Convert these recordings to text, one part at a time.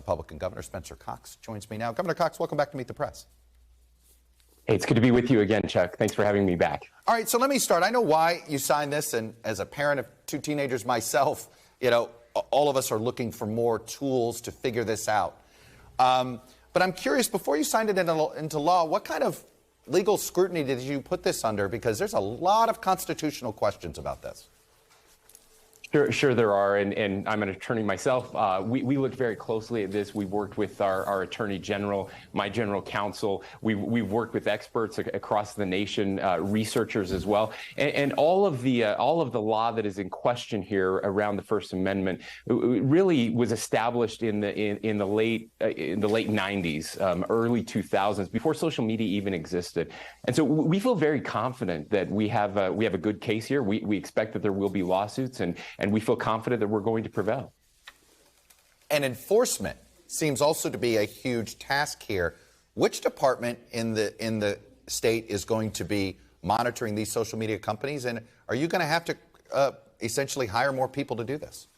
Republican Governor Spencer Cox joins me now. Governor Cox, welcome back to Meet the Press. Hey, it's good to be with you again, Chuck. Thanks for having me back. All right, so let me start. I know why you signed this, and as a parent of two teenagers myself, all of us are looking for more tools to figure this out. But I'm curious, before you signed it into law, what kind of legal scrutiny did you put this under? Because there's a lot of constitutional questions about this. Sure there are, and I'm an attorney myself. We looked very closely at this. We worked with our attorney general, my general counsel. We've worked with experts across the nation, researchers as well, and all of the law that is in question here around the First Amendment really was established in the late 90s, early 2000s, before social media even existed. And so we feel very confident that we have a good case here. We expect that there will be lawsuits, and we feel confident that we're going to prevail. And enforcement seems also to be a huge task here. Which department in the state is going to be monitoring these social media companies? And are you going to have to essentially hire more people to do this?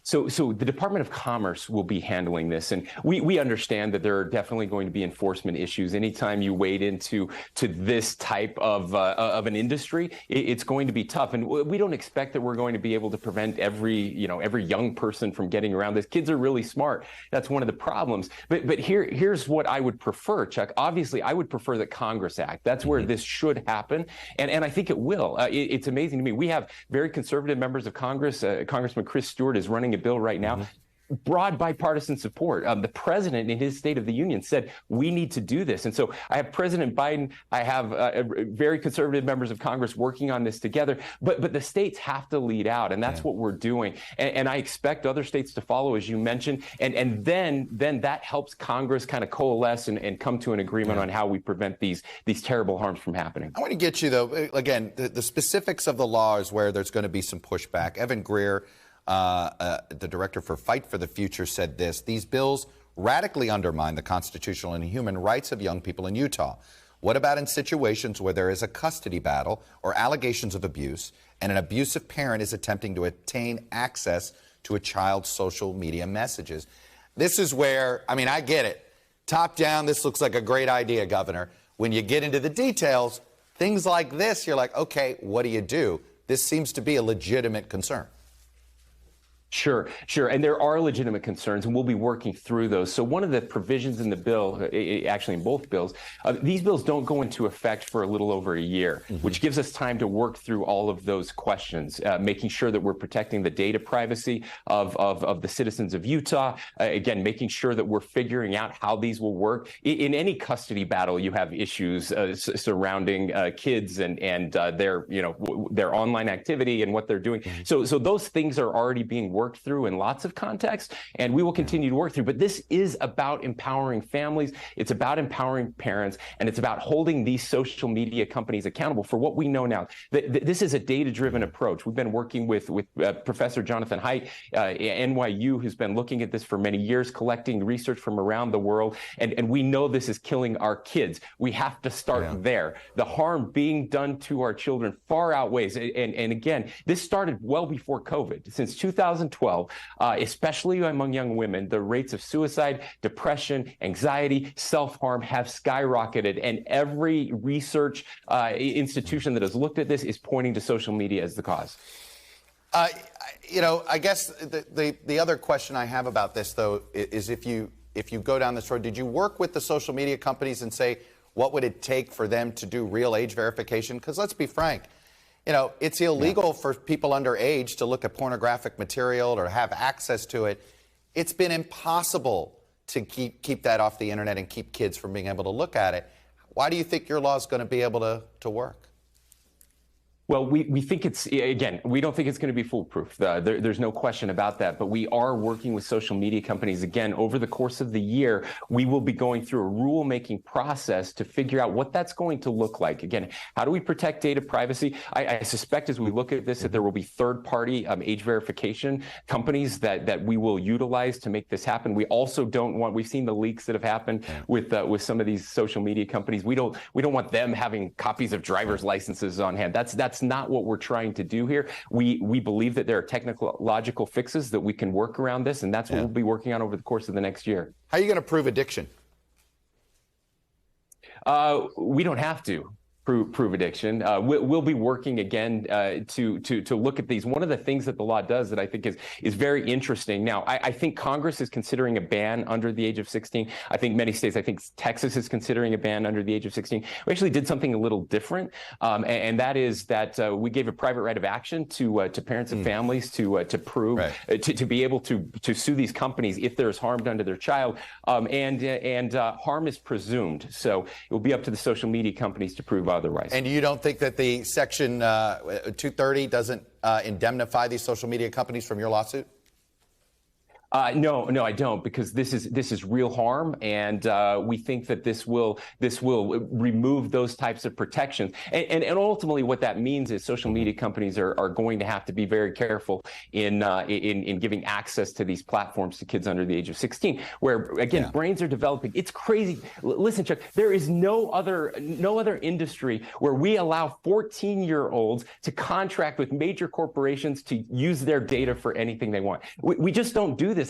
So the Department of Commerce will be handling this, and we understand that there are definitely going to be enforcement issues. Anytime you wade into this type of an industry, it's going to be tough, and we don't expect that we're going to be able to prevent every young person from getting around this. Kids are really smart. That's one of the problems. But here's what I would prefer, Chuck. Obviously, I would prefer that Congress act. That's where this should happen, and I think it will. It's amazing to me. We have very conservative members of Congress. Congressman Chris Stewart is running a bill right now. Broad bipartisan support. The president in his State of the Union said we need to do this. And so I have President Biden, I have very conservative members of Congress working on this together, but the states have to lead out, and that's what we're doing. And I expect other states to follow, as you mentioned, and then that helps Congress kind of coalesce and come to an agreement on how we prevent these terrible harms from happening. I want to get you, though, again, the specifics of the law is where there's going to be some pushback. Evan Greer, the director for Fight for the Future, said this: these bills radically undermine the constitutional and human rights of young people in Utah. What about in situations where there is a custody battle or allegations of abuse and an abusive parent is attempting to obtain access to a child's social media messages? This is where, I get it. Top down, this looks like a great idea, Governor. When you get into the details, things like this, you're like, okay, what do you do? This seems to be a legitimate concern. Sure. And there are legitimate concerns, and we'll be working through those. So one of the provisions in the bill, actually in both bills, these bills don't go into effect for a little over a year, which gives us time to work through all of those questions, making sure that we're protecting the data privacy of the citizens of Utah. Again, making sure that we're figuring out how these will work. In any custody battle, you have issues surrounding kids and their online activity and what they're doing. So those things are already being worked through in lots of contexts, and we will continue to work through. But this is about empowering families. It's about empowering parents, and it's about holding these social media companies accountable for what we know now. This is a data-driven approach. We've been working with Professor Jonathan Haidt, NYU, who's been looking at this for many years, collecting research from around the world, and we know this is killing our kids. We have to start there. The harm being done to our children far outweighs, and again, this started well before COVID. Since 2012, especially among young women, the rates of suicide, depression, anxiety, self-harm have skyrocketed, and every research institution that has looked at this is pointing to social media as the cause. I guess the other question I have about this, though, is if you go down this road, did you work with the social media companies and say, what would it take for them to do real age verification? Because let's be frank, it's illegal for people underage to look at pornographic material or have access to it. It's been impossible to keep that off the internet and keep kids from being able to look at it. Why do you think your law is going to be able to work? Well, we think it's, again, we don't think it's going to be foolproof. There's no question about that. But we are working with social media companies. Again, over the course of the year, we will be going through a rule-making process to figure out what that's going to look like. Again, how do we protect data privacy? I suspect as we look at this that there will be third-party age verification companies that we will utilize to make this happen. We also don't want, we've seen the leaks that have happened with some of these social media companies. We don't want them having copies of driver's licenses on hand. That's That's not what we're trying to do here. We believe that there are technological fixes that we can work around this, and that's what we'll be working on over the course of the next year. How are you going to prove addiction? We don't have to prove addiction. We'll be working again to look at these. One of the things that the law does that I think is very interesting. Now, I think Congress is considering a ban under the age of 16. I think many states, I think Texas is considering a ban under the age of 16. We actually did something a little different, and that is that we gave a private right of action to parents and families to prove to be able to sue these companies if there's harm done to their child, and harm is presumed. So it will be up to the social media companies to prove otherwise. And you don't think that the Section 230 doesn't indemnify these social media companies from your lawsuit? No, I don't, because this is real harm, and we think that this will remove those types of protections. And ultimately, what that means is social media companies are going to have to be very careful in giving access to these platforms to kids under the age of 16, where again brains are developing. It's crazy. Listen, Chuck, there is no other industry where we allow 14-year-olds to contract with major corporations to use their data for anything they want. We just don't do this.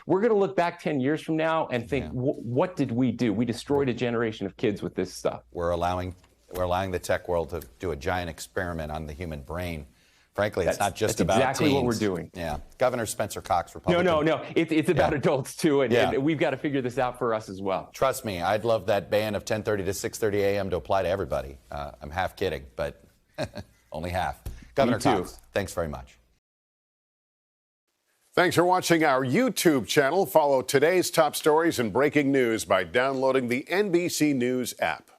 We're going to look back 10 years from now and think, what did we do? We destroyed a generation of kids with this stuff. We're allowing the tech world to do a giant experiment on the human brain. Frankly, it's not just about exactly teens. what we're doing. Yeah. Governor Spencer Cox, Republican. No. It's about adults, too, and we've got to figure this out for us as well. Trust me, I'd love that ban of 10:30 to 6:30 a.m. to apply to everybody. I'm half kidding, but only half. Governor Cox, thanks very much. Thanks for watching our YouTube channel. Follow today's top stories and breaking news by downloading the NBC News app.